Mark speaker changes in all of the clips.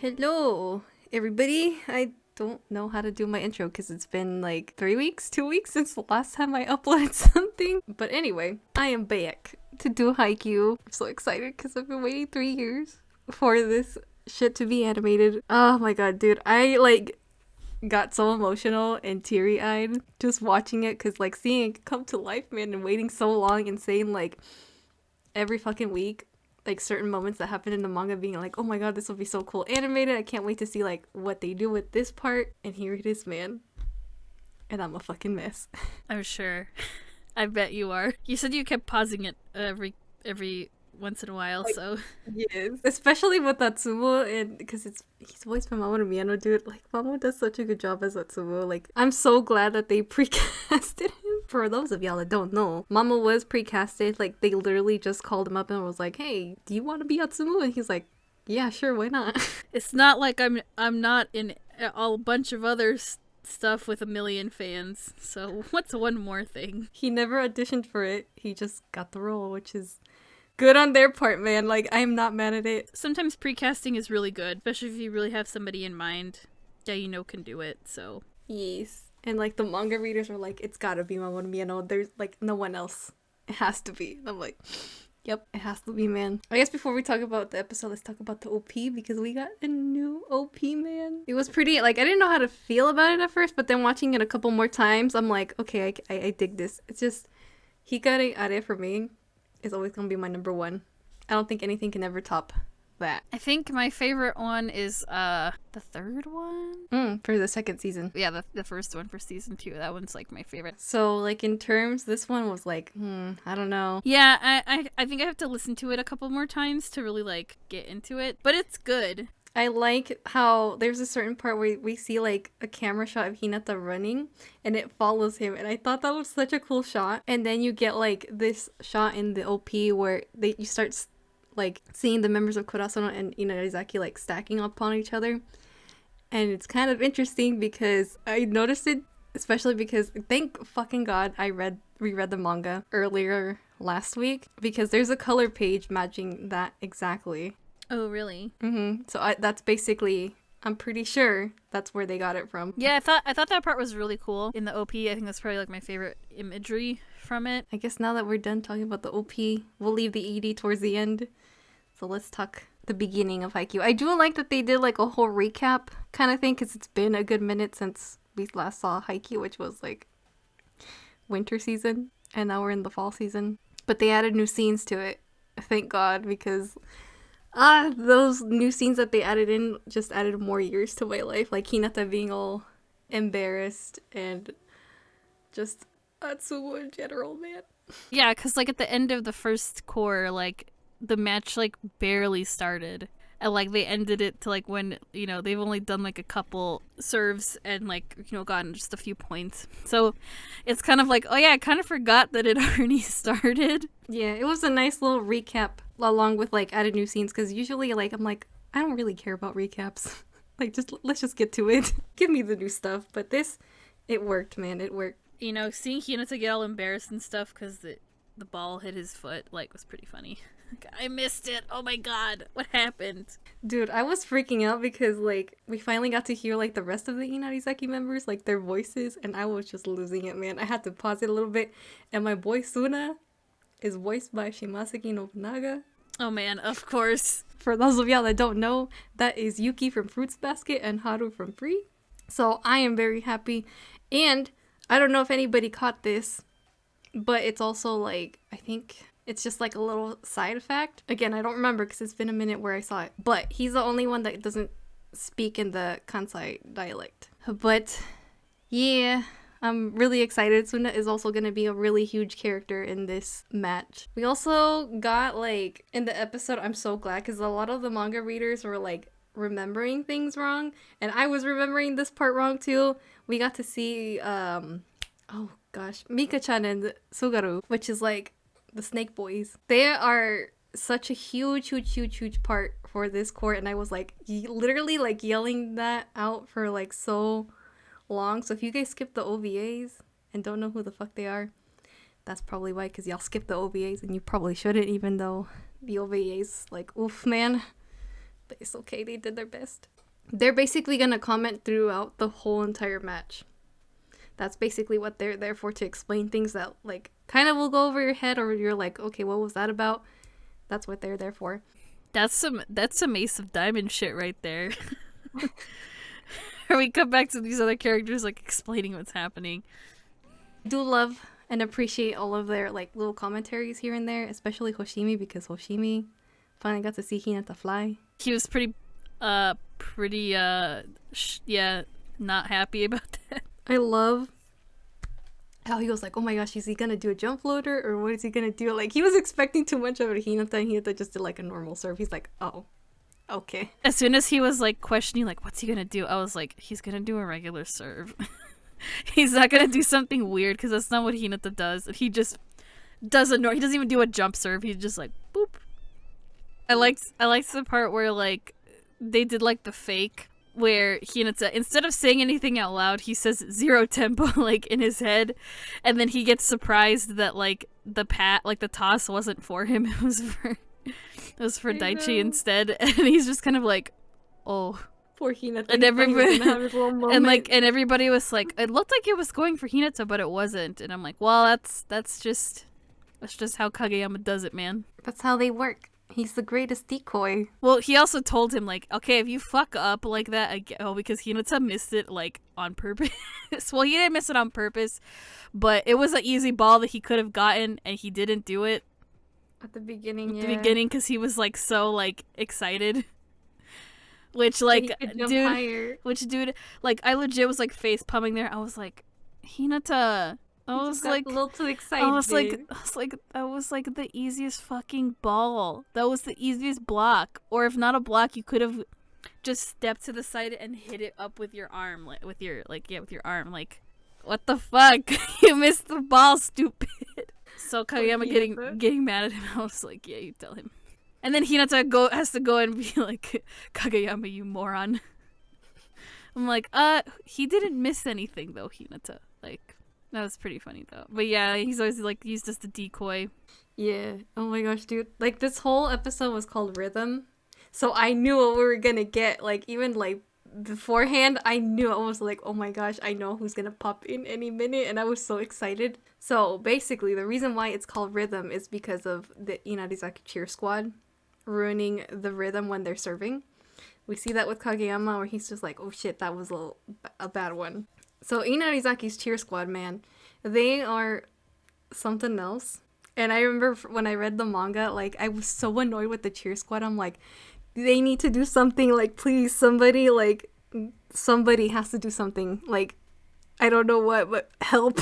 Speaker 1: Hello, everybody. I don't know how to do my intro because it's been like 3 weeks, 2 weeks since the last time I uploaded something. But anyway, I am back to do Haikyuu. I'm so excited because I've been waiting 3 years for this shit to be animated. Oh my god, dude. I got so emotional and teary-eyed just watching it because like seeing it come to life, man, and waiting so long and saying like every fucking week like certain moments that happen in the manga being like, oh my god, this will be so cool animated. I can't wait to see like what they do with this part. And here it is, man. And I'm a fucking mess.
Speaker 2: I'm sure. I bet you are. You said you kept pausing it every once in a while,
Speaker 1: Like,
Speaker 2: so
Speaker 1: yes. Especially with Atsumo, and because he's voiced by Mamoru Miyano, dude. Like, Mamoru does such a good job as Atsumo. Like, I'm so glad that they precasted him. For those of y'all that don't know, Mama was precasted. Like, they literally just called him up and was like, hey, do you want to be Atsumo? And he's like, yeah, sure, why not?
Speaker 2: it's not like I'm not in a bunch of other stuff with a million fans. So what's one more thing?
Speaker 1: He never auditioned for it. He just got the role, which is good on their part, man. Like, I am not mad at it.
Speaker 2: Sometimes precasting is really good, especially if you really have somebody in mind that you know can do it. So
Speaker 1: Yes. And like the manga readers are like, it's gotta be Mamoru Miyano. There's like no one else. It has to be. And I'm like, yep, it has to be, man. I guess before we talk about the episode, let's talk about the OP because we got a new OP, man. It was pretty, like, I didn't know how to feel about it at first, but then watching it a couple more times, I'm like, okay, I dig this. It's just, Hikare Are for me is always gonna be my number one. I don't think anything can ever top that.
Speaker 2: I think my favorite one is the third one.
Speaker 1: For the second season.
Speaker 2: Yeah, the first one for season 2. That one's like my favorite.
Speaker 1: So like in terms, this one was like, I don't know.
Speaker 2: Yeah, I think I have to listen to it a couple more times to really like get into it, but it's good.
Speaker 1: I like how there's a certain part where we see like a camera shot of Hinata running and it follows him, and I thought that was such a cool shot. And then you get like this shot in the OP where you start like seeing the members of Kurasano and Inarizaki like stacking upon each other. And it's kind of interesting because I noticed it, especially because thank fucking god I reread the manga earlier last week, because there's a color page matching that exactly.
Speaker 2: Oh, really?
Speaker 1: So that's basically, I'm pretty sure that's where they got it from.
Speaker 2: Yeah, I thought that part was really cool in the OP. I think that's probably like my favorite imagery from it.
Speaker 1: I guess now that we're done talking about the OP, we'll leave the ED towards the end. So let's talk the beginning of Haikyuu. I do like that they did like a whole recap kind of thing because it's been a good minute since we last saw Haikyuu, which was like winter season, and now we're in the fall season. But they added new scenes to it. Thank God, because those new scenes that they added in just added more years to my life. Like Hinata being all embarrassed and just Atsumo in general, man.
Speaker 2: Yeah, because like at the end of the first core, like the match like barely started. And like they ended it to like when, you know, they've only done like a couple serves and like, you know, gotten just a few points. So it's kind of like, oh yeah, I kind of forgot that it already started.
Speaker 1: Yeah, it was a nice little recap along with like added new scenes, because usually like I'm like, I don't really care about recaps. Like let's just get to it. Give me the new stuff. But this, it worked, man. It worked.
Speaker 2: You know, seeing Hinata get all embarrassed and stuff because the ball hit his foot like was pretty funny. I missed it. Oh my god. What happened?
Speaker 1: Dude, I was freaking out because like we finally got to hear like the rest of the Inarizaki members, like their voices, and I was just losing it, man. I had to pause it a little bit. And my boy Suna is voiced by Shimasaki Nobunaga.
Speaker 2: Oh man, of course.
Speaker 1: For those of y'all that don't know, that is Yuki from Fruits Basket and Haru from Free. So I am very happy. And I don't know if anybody caught this, but it's also like, I think it's just like a little side fact. Again, I don't remember because it's been a minute where I saw it. But he's the only one that doesn't speak in the Kansai dialect. But yeah, I'm really excited. Suna is also going to be a really huge character in this match. We also got like in the episode, I'm so glad because a lot of the manga readers were like remembering things wrong. And I was remembering this part wrong too. We got to see, oh gosh, Mika-chan and Sugaru, which is like the Snake Boys. They are such a huge part for this court, and I was like literally like yelling that out for like so long. So if you guys skip the OVAs and don't know who the fuck they are, that's probably why, because y'all skip the OVAs and you probably shouldn't, even though the OVAs like oof, man, But it's okay, they did their best. They're basically gonna comment throughout the whole entire match. That's basically what they're there for, to explain things that, like, kind of will go over your head, or you're like, okay, what was that about? That's what they're there for.
Speaker 2: That's some Ace of Diamond shit right there. Or we come back to these other characters, like, explaining what's happening.
Speaker 1: I do love and appreciate all of their, like, little commentaries here and there, especially Hoshimi, because Hoshimi finally got to see Hinata fly.
Speaker 2: He was pretty, not happy about that.
Speaker 1: I love how he was like, oh my gosh, is he gonna do a jump floater, or what is he gonna do? Like, he was expecting too much of it. Hinata, and Hinata just did, like, a normal serve. He's like, oh, okay.
Speaker 2: As soon as he was, like, questioning, like, what's he gonna do? I was like, he's gonna do a regular serve. He's not gonna do something weird, because that's not what Hinata does. He just does he doesn't even do a jump serve. He's just like, boop. I liked the part where, like, they did, like, the fake, where Hinata, instead of saying anything out loud, he says zero tempo, like, in his head, and then he gets surprised that, like, the toss wasn't for him. It was for Daichi instead, and he's just kind of like, oh.
Speaker 1: Poor Hinata.
Speaker 2: And everybody was like, it looked like it was going for Hinata, but it wasn't. And I'm like, well, that's just how Kageyama does it, man.
Speaker 1: That's how they work. He's the greatest decoy.
Speaker 2: Well, he also told him, like, okay, if you fuck up like that again, because Hinata missed it, like, on purpose. Well, he didn't miss it on purpose, but it was an easy ball that he could have gotten, and he didn't do it.
Speaker 1: At the beginning,
Speaker 2: because he was, like, so, like, excited. Which, like, dude, like, I legit was, like, face pumping there. I was like, Hinata. I was like,
Speaker 1: a little too excited.
Speaker 2: I was like, that was like the easiest fucking ball. That was the easiest block. Or if not a block, you could have just stepped to the side and hit it up with your arm, with your arm. Like, what the fuck? You missed the ball, stupid. So Kageyama getting mad at him. I was like, yeah, you tell him. And then Hinata has to go and be like, Kageyama, you moron. I'm like, he didn't miss anything though, Hinata. Like, that was pretty funny though. But yeah, he's always like, he's just a decoy.
Speaker 1: Yeah. Oh my gosh, dude. Like, this whole episode was called Rhythm. So I knew what we were gonna get. Like, even like beforehand, I knew. I was like, oh my gosh, I know who's gonna pop in any minute. And I was so excited. So basically, the reason why it's called Rhythm is because of the Inarizaki cheer squad ruining the rhythm when they're serving. We see that with Kageyama, where he's just like, oh shit, that was a bad one. So Inarizaki's cheer squad, man, they are something else. And I remember when I read the manga, like, I was so annoyed with the cheer squad. I'm like, they need to do something. Like, please, somebody has to do something. Like, I don't know what, but help.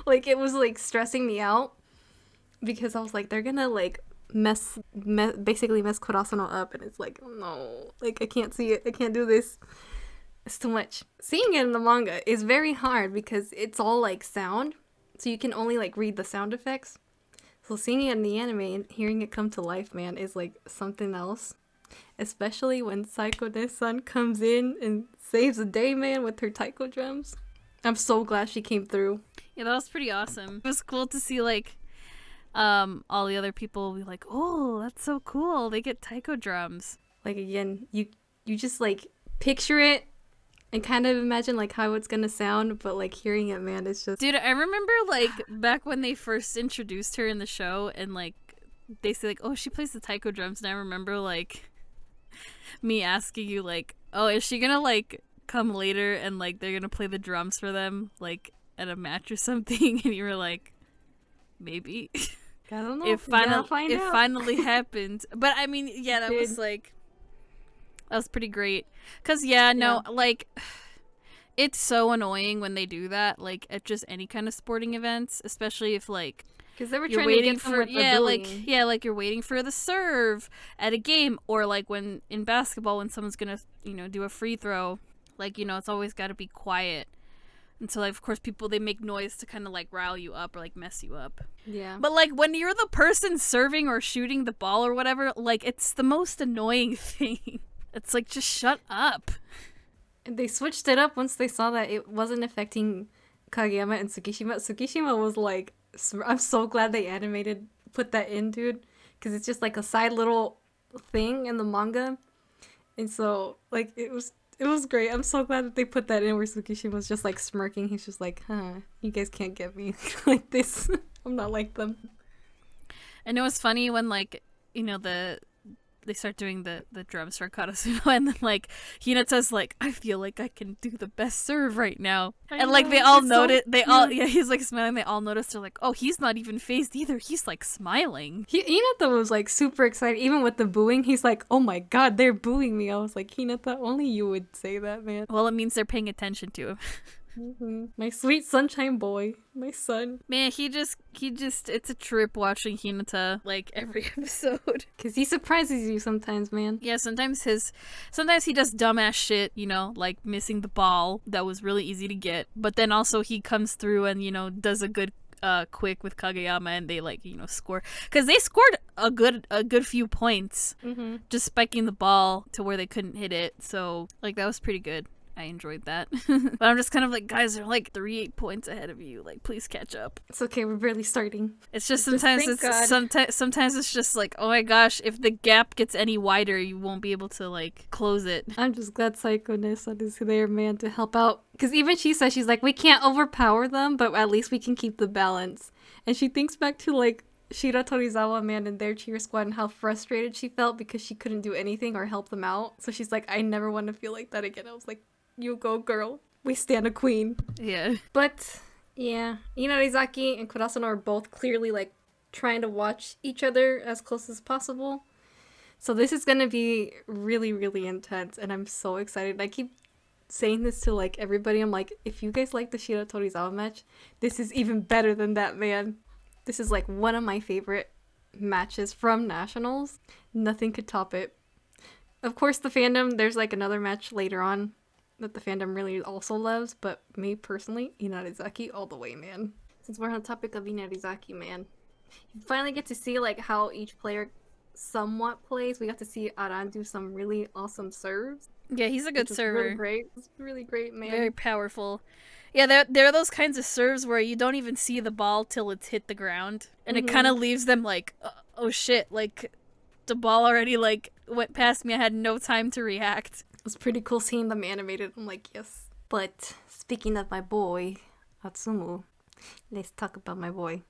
Speaker 1: Like, it was, like, stressing me out. Because I was like, they're gonna, like, basically mess Kurasano up. And it's like, oh, no. Like, I can't see it. I can't do this. It's too much. Seeing it in the manga is very hard because it's all, like, sound. So you can only, like, read the sound effects. So seeing it in the anime and hearing it come to life, man, is, like, something else. Especially when Saiko-ne-san comes in and saves the day, man, with her taiko drums. I'm so glad she came through.
Speaker 2: Yeah, that was pretty awesome. It was cool to see, like, all the other people be like, oh, that's so cool. They get taiko drums.
Speaker 1: Like, again, you just, like, picture it and kind of imagine, like, how it's gonna sound, but, like, hearing it, man, it's just...
Speaker 2: Dude, I remember, like, back when they first introduced her in the show, and, like, they say, like, oh, she plays the taiko drums, and I remember, like, me asking you, like, oh, is she gonna, like, come later, and, like, they're gonna play the drums for them, like, at a match or something, and you were like, maybe.
Speaker 1: I don't know.
Speaker 2: It finally happened. But, I mean, yeah, that was, like... That was pretty great. Because, like, it's so annoying when they do that, like, at just any kind of sporting events, especially if, like,
Speaker 1: because they were trying to get for
Speaker 2: like you're waiting for the serve at a game, or, like, when in basketball, when someone's gonna, do a free throw, like, it's always got to be quiet. And so, like, of course, people, they make noise to kind of, like, rile you up or, like, mess you up.
Speaker 1: Yeah.
Speaker 2: But, like, when you're the person serving or shooting the ball or whatever, like, it's the most annoying thing. It's like, just shut up.
Speaker 1: And they switched it up once they saw that it wasn't affecting Kageyama and Tsukishima. Tsukishima was like, I'm so glad they put that in, dude. Because it's just like a side little thing in the manga. And so, like, it was great. I'm so glad that they put that in where Tsukishima was just like smirking. He's just like, huh, you guys can't get me like this. I'm not like them.
Speaker 2: And it was funny when like, they start doing the drums for Karasuno and then like Hinata's like, I feel like I can do the best serve right now. And like they all notice he's like smiling, they all notice, they're like, oh, he's not even phased either. He's like smiling.
Speaker 1: Hinata was like super excited, even with the booing. He's like, oh my god, they're booing me. I was like, Hinata, only you would say that, man.
Speaker 2: Well, it means they're paying attention to him.
Speaker 1: Mm-hmm. My sweet sunshine boy, my son.
Speaker 2: Man, he just it's a trip watching Hinata like every episode.
Speaker 1: Cause he surprises you sometimes, man.
Speaker 2: Yeah, sometimes he does dumbass shit, like missing the ball that was really easy to get. But then also he comes through and does a good quick with Kageyama, and they like score, because they scored a good few points, just spiking the ball to where they couldn't hit it. So like that was pretty good. I enjoyed that. But I'm just kind of like, guys are like 3 points ahead of you. Like, please catch up.
Speaker 1: It's okay, we're barely starting.
Speaker 2: It's just sometimes sometimes it's just like, oh my gosh, if the gap gets any wider, you won't be able to like close it.
Speaker 1: I'm just glad Psycho Nessa is there, man, to help out. Because even she says, she's like, we can't overpower them, but at least we can keep the balance. And she thinks back to like Shira Torizawa, man, and their cheer squad, and how frustrated she felt because she couldn't do anything or help them out. So she's like, I never want to feel like that again. I was like, you go, girl. We stand a queen.
Speaker 2: Yeah.
Speaker 1: But, yeah. Inarizaki and Kurasano are both clearly, like, trying to watch each other as close as possible. So this is gonna be really, really intense, and I'm so excited. I keep saying this to, like, everybody. I'm like, if you guys like the Shira Torizawa match, this is even better than that, man. This is, like, one of my favorite matches from Nationals. Nothing could top it. Of course, the fandom, there's, like, another match later on that the fandom really also loves, but me personally, Inarizaki all the way, man. Since we're on the topic of Inarizaki, man, you finally get to see like how each player somewhat plays. We got to see Aran do some really awesome serves.
Speaker 2: Yeah, he's a good server.
Speaker 1: Really great. It's really great, man.
Speaker 2: Very powerful. Yeah, there are those kinds of serves where you don't even see the ball till it's hit the ground, and it kind of leaves them like, oh shit, like the ball already like went past me. I had no time to react.
Speaker 1: It was pretty cool seeing them animated. I'm like, yes. But speaking of my boy, Atsumu, let's talk about my boy.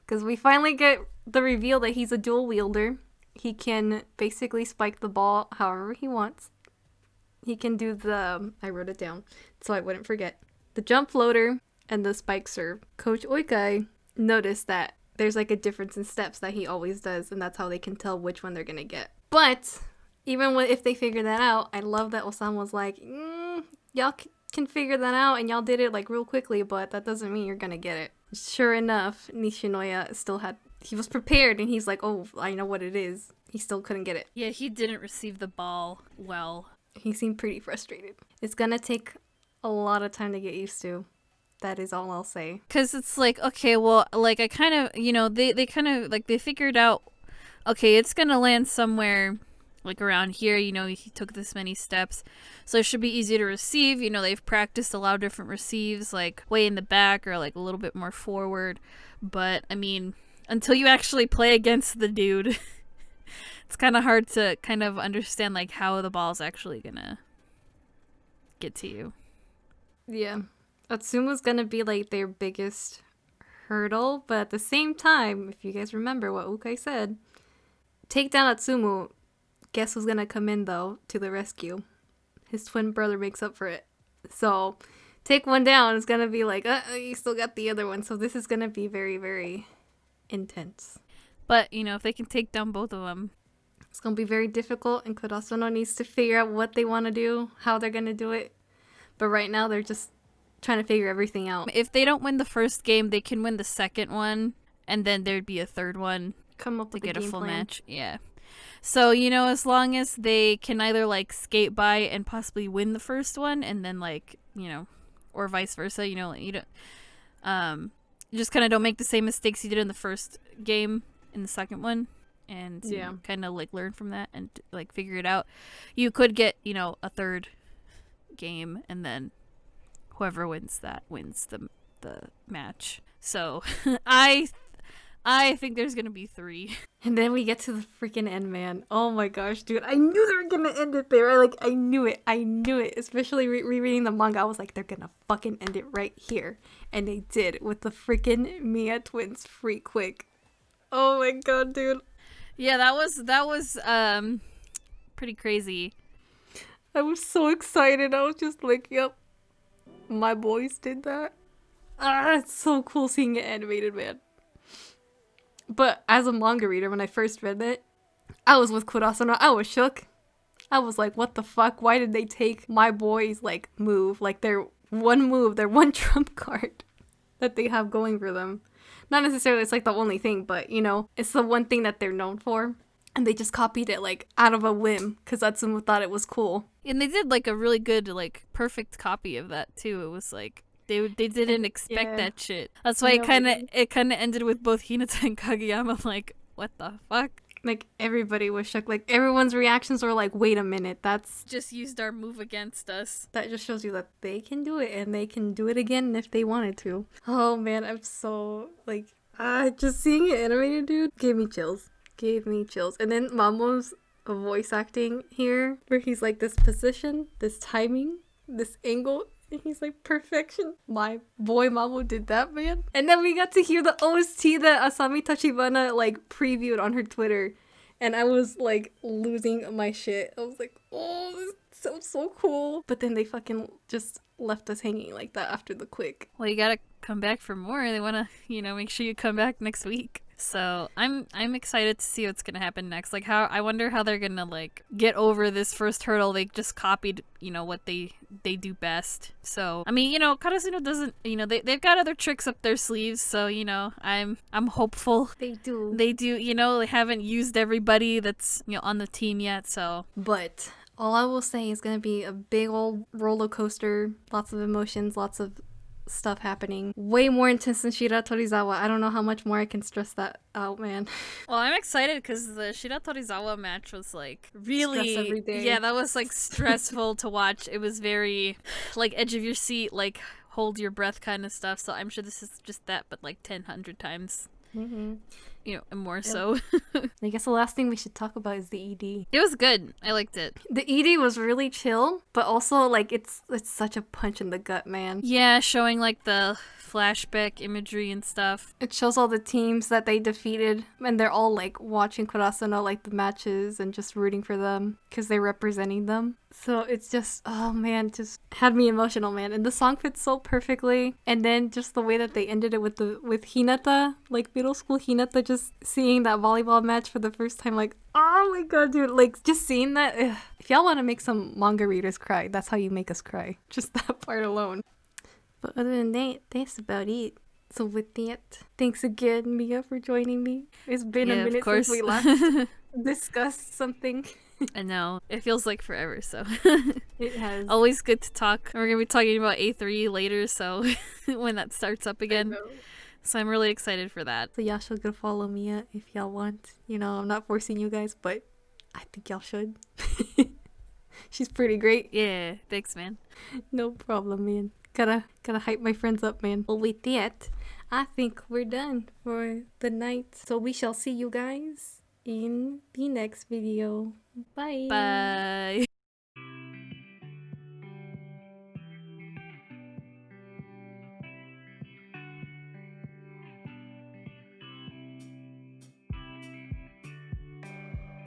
Speaker 1: Because we finally get the reveal that he's a dual wielder. He can basically spike the ball however he wants. He can do I wrote it down so I wouldn't forget, the jump floater and the spike serve. Coach Oikai noticed that there's like a difference in steps that he always does, and that's how they can tell which one they're going to get. But even if they figure that out, I love that Osamu was like, y'all can figure that out, and y'all did it like real quickly, but that doesn't mean you're gonna get it. Sure enough, Nishinoya he was prepared, and he's like, oh, I know what it is. He still couldn't get it.
Speaker 2: Yeah, he didn't receive the ball well.
Speaker 1: He seemed pretty frustrated. It's gonna take a lot of time to get used to. That is all I'll say.
Speaker 2: Because it's like, okay, well, like I kind of, they kind of, like they figured out, okay, it's gonna land somewhere like around here, he took this many steps, so it should be easy to receive. They've practiced a lot of different receives, like way in the back or like a little bit more forward, but I mean, until you actually play against the dude, it's kind of hard to kind of understand like how the ball's actually gonna get to you.
Speaker 1: Yeah, Atsumo's gonna be like their biggest hurdle, but at the same time, if you guys remember what Ukai said, take down Atsumu. Guess who's gonna come in though to the rescue? His twin brother makes up for it. So take one down, it's gonna be like, you still got the other one. So this is gonna be very, very intense.
Speaker 2: But if they can take down both of them,
Speaker 1: it's gonna be very difficult, and Kurasano needs to figure out what they want to do, how they're gonna do it. But right now they're just trying to figure everything out.
Speaker 2: If they don't win the first game, they can win the second one, and then there'd be a third one.
Speaker 1: Come up with
Speaker 2: to get a full
Speaker 1: plan.
Speaker 2: match. Yeah. So, as long as they can either, like, skate by and possibly win the first one, and then, like, or vice versa, you don't, just kind of don't make the same mistakes you did in the first game in the second one, and kind of, like, learn from that and, like, figure it out. You could get, a third game, and then whoever wins that wins the match. So, I think there's gonna be 3.
Speaker 1: And then we get to the freaking end, man. Oh my gosh, dude. I knew they were gonna end it there. I knew it. I knew it. Especially rereading the manga. I was like, they're gonna fucking end it right here. And they did with the freaking Mia twins free quick. Oh my god, dude.
Speaker 2: Yeah, that was pretty crazy.
Speaker 1: I was so excited. I was just like, yep. My boys did that. It's so cool seeing it animated, man. But as a manga reader, when I first read it, I was with Kurasano. I was shook. I was like, what the fuck? Why did they take my boys' move? Their one move, their one trump card that they have going for them. Not necessarily it's the only thing, but it's the one thing that they're known for. And they just copied it out of a whim because Atsumu thought it was cool.
Speaker 2: And they did a really good perfect copy of that too. It was they didn't expect that shit. That's why it kind of ended with both Hinata and Kageyama what the fuck?
Speaker 1: Everybody was shook. Everyone's reactions were wait a minute, that's
Speaker 2: just used our move against us.
Speaker 1: That just shows you that they can do it and they can do it again if they wanted to. Oh man, I'm so just seeing it animated, dude, gave me chills. And then Mamo's voice acting here, where he's this position, this timing, this angle, and he's perfection. My boy Mamo did that, man. And then we got to hear the OST that Asami Tachibana previewed on her Twitter, and I was losing my shit. I was oh, this sounds so cool. But then they fucking just left us hanging like that after the quick.
Speaker 2: Well, you gotta come back for more. They wanna, make sure you come back next week. So I'm excited to see what's gonna happen next. I wonder how they're gonna get over this first hurdle. They just copied, what they do best. So I mean, Karasuno doesn't, they've got other tricks up their sleeves. So I'm hopeful.
Speaker 1: They do.
Speaker 2: They haven't used everybody that's on the team yet. So
Speaker 1: but all I will say is gonna be a big old roller coaster. Lots of emotions. Lots of stuff happening. Way more intense than Shira Torizawa. I don't know how much more I can stress that out, man.
Speaker 2: Well, I'm excited because the Shira Torizawa match was really
Speaker 1: stress every day.
Speaker 2: Yeah, that was stressful to watch. It was very edge of your seat, hold your breath kind of stuff. So I'm sure this is just that, but 100 times. Mm-hmm. And more so.
Speaker 1: I guess the last thing we should talk about is the ED.
Speaker 2: It was good. I liked it.
Speaker 1: The ED was really chill, but also it's such a punch in the gut, man.
Speaker 2: Yeah, showing the flashback imagery and stuff.
Speaker 1: It shows all the teams that they defeated, and they're all watching Kurasano the matches and just rooting for them because they're representing them. So it's just, oh man, just had me emotional, man. And the song fits so perfectly. And then just the way that they ended it with Hinata, middle school Hinata, just seeing that volleyball match for the first time, oh my god, dude, just seeing that. Ugh. If y'all want to make some manga readers cry, that's how you make us cry. Just that part alone. But other than that, that's about it. So with that, thanks again, Mia, for joining me. It's been a minute since we last discussed something.
Speaker 2: I know. It feels like forever, so.
Speaker 1: It has.
Speaker 2: Always good to talk. We're going to be talking about A3 later, so when that starts up again. So I'm really excited for that.
Speaker 1: So y'all should go follow Mia if y'all want. I'm not forcing you guys, but I think y'all should. She's pretty great.
Speaker 2: Yeah, thanks, man.
Speaker 1: No problem, man. Gotta hype my friends up, man. Well, with that, I think we're done for the night. So we shall see you guys in the next video. Bye.
Speaker 2: Bye.